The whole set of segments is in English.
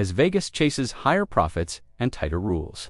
as Vegas chases higher profits and tighter rules.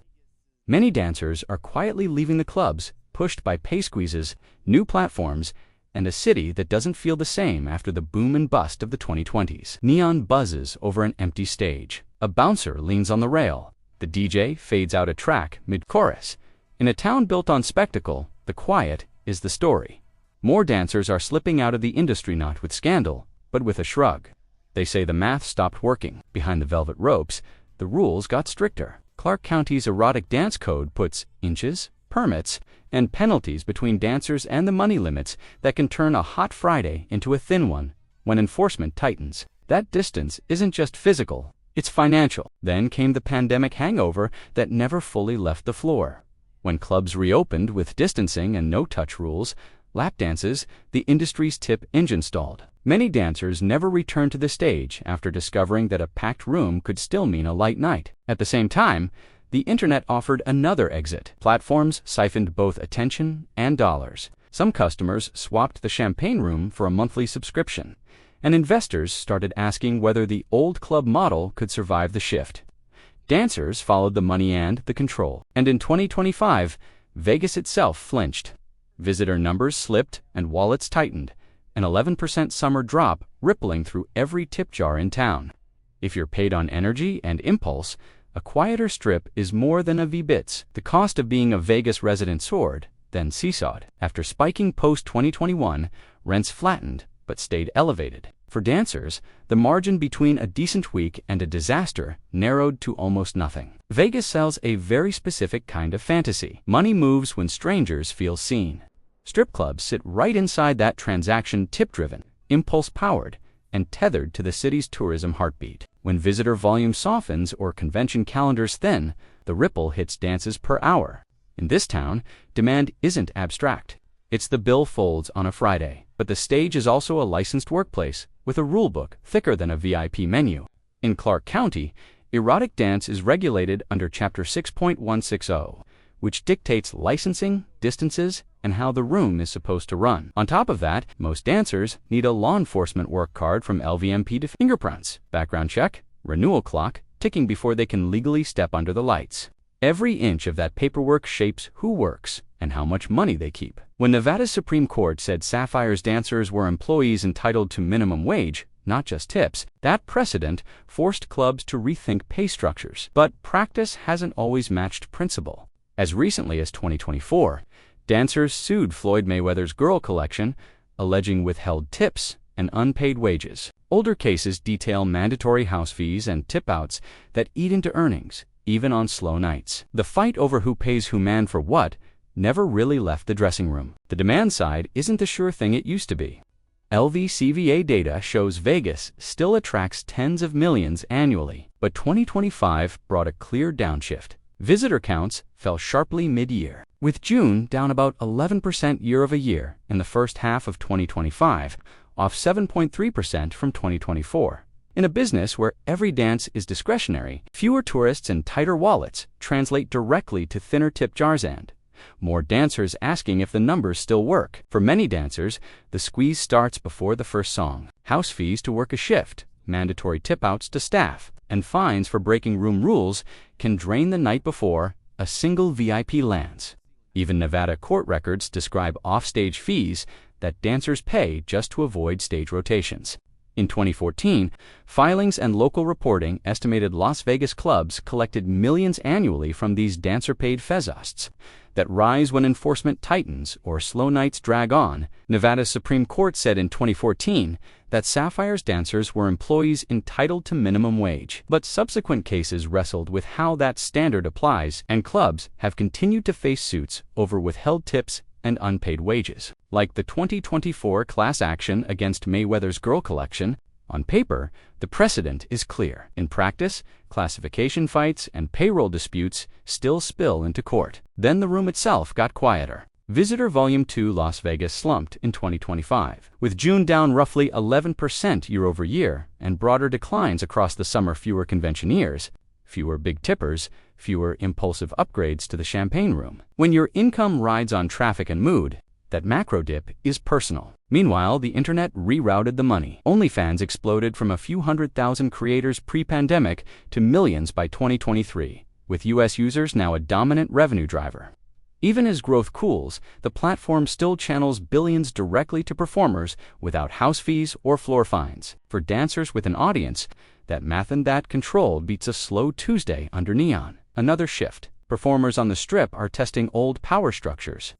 Many dancers are quietly leaving the clubs, pushed by pay squeezes, new platforms, and a city that doesn't feel the same after the boom and bust of the 2020s. Neon buzzes over an empty stage. A bouncer leans on the rail. The DJ fades out a track mid-chorus. In a town built on spectacle, the quiet is the story. More dancers are slipping out of the industry not with scandal, but with a shrug. They say the math stopped working. Behind the velvet ropes, the rules got stricter. Clark County's erotic dance code puts inches, permits, and penalties between dancers and the money limits that can turn a hot Friday into a thin one when enforcement tightens. That distance isn't just physical, it's financial. Then came the pandemic hangover that never fully left the floor. When clubs reopened with distancing and no-touch rules, lap dances, the industry's tip engine stalled. Many dancers never returned to the stage after discovering that a packed room could still mean a light night. At the same time, the internet offered another exit. Platforms siphoned both attention and dollars. Some customers swapped the champagne room for a monthly subscription, and investors started asking whether the old club model could survive the shift. Dancers followed the money and the control. And in 2025, Vegas itself flinched. Visitor numbers slipped and wallets tightened, an 11% summer drop rippling through every tip jar in town. If you're paid on energy and impulse, a quieter strip is more than a V-bits. The cost of being a Vegas resident soared, then seesawed. After spiking post-2021, rents flattened but stayed elevated. For dancers, the margin between a decent week and a disaster narrowed to almost nothing. Vegas sells a very specific kind of fantasy. Money moves when strangers feel seen. Strip clubs sit right inside that transaction, tip-driven, impulse-powered, and tethered to the city's tourism heartbeat. When visitor volume softens or convention calendars thin, the ripple hits dances per hour. In this town, demand isn't abstract. It's the bill folds on a Friday. But the stage is also a licensed workplace, with a rulebook thicker than a VIP menu. In Clark County, erotic dance is regulated under Chapter 6.160, which dictates licensing, distances, and how the room is supposed to run. On top of that, most dancers need a law enforcement work card from LVMP to fingerprints, background check, renewal clock, ticking before they can legally step under the lights. Every inch of that paperwork shapes who works and how much money they keep. When Nevada's Supreme Court said Sapphire's dancers were employees entitled to minimum wage, not just tips, that precedent forced clubs to rethink pay structures. But practice hasn't always matched principle. As recently as 2024, dancers sued Floyd Mayweather's Girl Collection, alleging withheld tips and unpaid wages. Older cases detail mandatory house fees and tip-outs that eat into earnings, even on slow nights. The fight over who pays who man for what never really left the dressing room. The demand side isn't the sure thing it used to be. LVCVA data shows Vegas still attracts tens of millions annually, but 2025 brought a clear downshift. Visitor counts fell sharply mid-year, with June down about 11% year-over-year in the first half of 2025, off 7.3% from 2024. In a business where every dance is discretionary, fewer tourists and tighter wallets translate directly to thinner tip jars and more dancers asking if the numbers still work. For many dancers, the squeeze starts before the first song. House fees to work a shift, mandatory tip-outs to staff, and fines for breaking room rules can drain the night before a single VIP lands. Even Nevada court records describe offstage fees that dancers pay just to avoid stage rotations. In 2014, filings and local reporting estimated Las Vegas clubs collected millions annually from these dancer-paid fezosts that rise when enforcement tightens or slow nights drag on. Nevada's Supreme Court said in 2014 that Sapphire's dancers were employees entitled to minimum wage. But subsequent cases wrestled with how that standard applies, and clubs have continued to face suits over withheld tips and unpaid wages. Like the 2024 class action against Mayweather's Girl Collection, on paper, the precedent is clear. In practice, classification fights and payroll disputes still spill into court. Then the room itself got quieter. Visitor Volume 2 Las Vegas slumped in 2025, with June down roughly 11% year-over-year and broader declines across the summer. Fewer conventioneers, fewer big tippers, fewer impulsive upgrades to the champagne room. When your income rides on traffic and mood, that macro dip is personal. Meanwhile, the internet rerouted the money. OnlyFans exploded from a few 100,000 creators pre-pandemic to millions by 2023, with US users now a dominant revenue driver. Even as growth cools, the platform still channels billions directly to performers without house fees or floor fines. For dancers with an audience, that math and that control beats a slow Tuesday under neon. Another shift. Performers on the Strip are testing old power structures.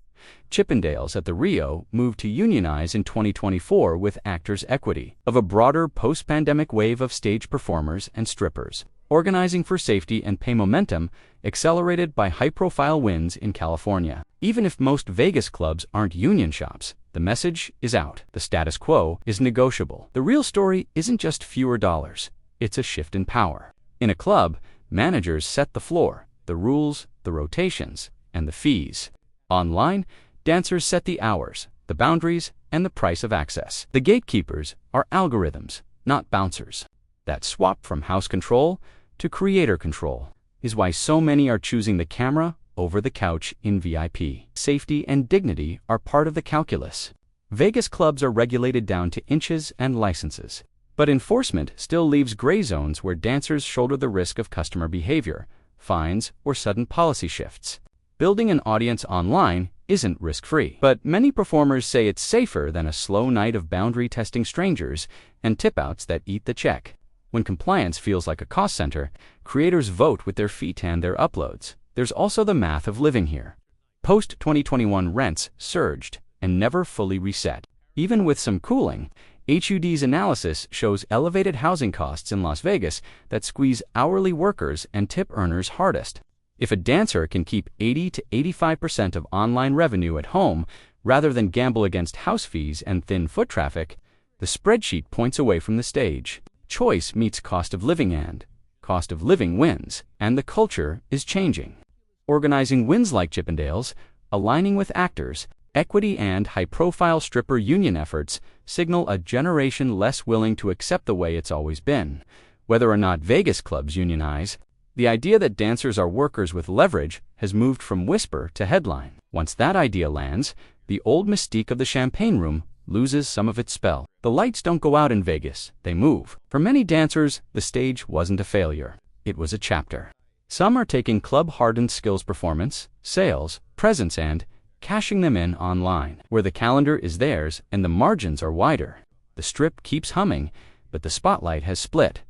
Chippendales at the Rio moved to unionize in 2024 with Actors' Equity, of a broader post-pandemic wave of stage performers and strippers. Organizing for safety and pay momentum, accelerated by high-profile wins in California. Even if most Vegas clubs aren't union shops, the message is out. The status quo is negotiable. The real story isn't just fewer dollars. It's a shift in power. In a club, managers set the floor, the rules, the rotations, and the fees. Online, dancers set the hours, the boundaries, and the price of access. The gatekeepers are algorithms, not bouncers. That swap from house control to creator control is why so many are choosing the camera over the couch in VIP. Safety and dignity are part of the calculus. Vegas clubs are regulated down to inches and licenses. But enforcement still leaves gray zones where dancers shoulder the risk of customer behavior, fines, or sudden policy shifts. Building an audience online isn't risk-free, but many performers say it's safer than a slow night of boundary-testing strangers and tip-outs that eat the check. When compliance feels like a cost center, creators vote with their feet and their uploads. There's also the math of living here. Post-2021 rents surged and never fully reset. Even with some cooling, HUD's analysis shows elevated housing costs in Las Vegas that squeeze hourly workers and tip earners hardest. If a dancer can keep 80 to 85% of online revenue at home rather than gamble against house fees and thin foot traffic, the spreadsheet points away from the stage. Choice meets cost of living and cost of living wins, and the culture is changing. Organizing wins like Chippendales, aligning with Actors' Equity and high-profile stripper union efforts signal a generation less willing to accept the way it's always been. Whether or not Vegas clubs unionize, the idea that dancers are workers with leverage has moved from whisper to headline. Once that idea lands, the old mystique of the champagne room loses some of its spell. The lights don't go out in Vegas, they move. For many dancers, the stage wasn't a failure. It was a chapter. Some are taking club-hardened skills performance, sales, presence, and cashing them in online, where the calendar is theirs and the margins are wider. The Strip keeps humming, but the spotlight has split.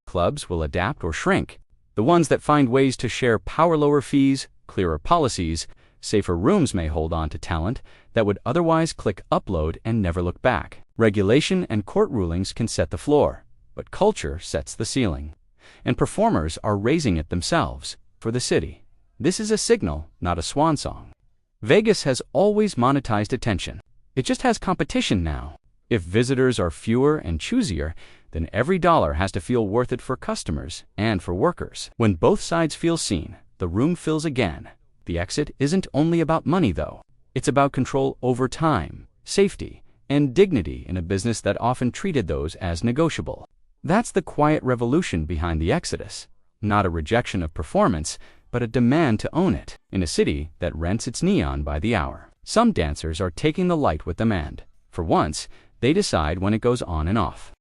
Clubs will adapt or shrink. The ones that find ways to share power lower fees, clearer policies, safer rooms may hold on to talent that would otherwise click upload and never look back. Regulation and court rulings can set the floor, but culture sets the ceiling. And performers are raising it themselves, for the city. This is a signal, not a swan song. Vegas has always monetized attention. It just has competition now. If visitors are fewer and choosier, then every dollar has to feel worth it for customers and for workers. When both sides feel seen, the room fills again. The exit isn't only about money, though. It's about control over time, safety, and dignity in a business that often treated those as negotiable. That's the quiet revolution behind the exodus. Not a rejection of performance, but a demand to own it. In a city that rents its neon by the hour, some dancers are taking the light with them and, for once, they decide when it goes on and off.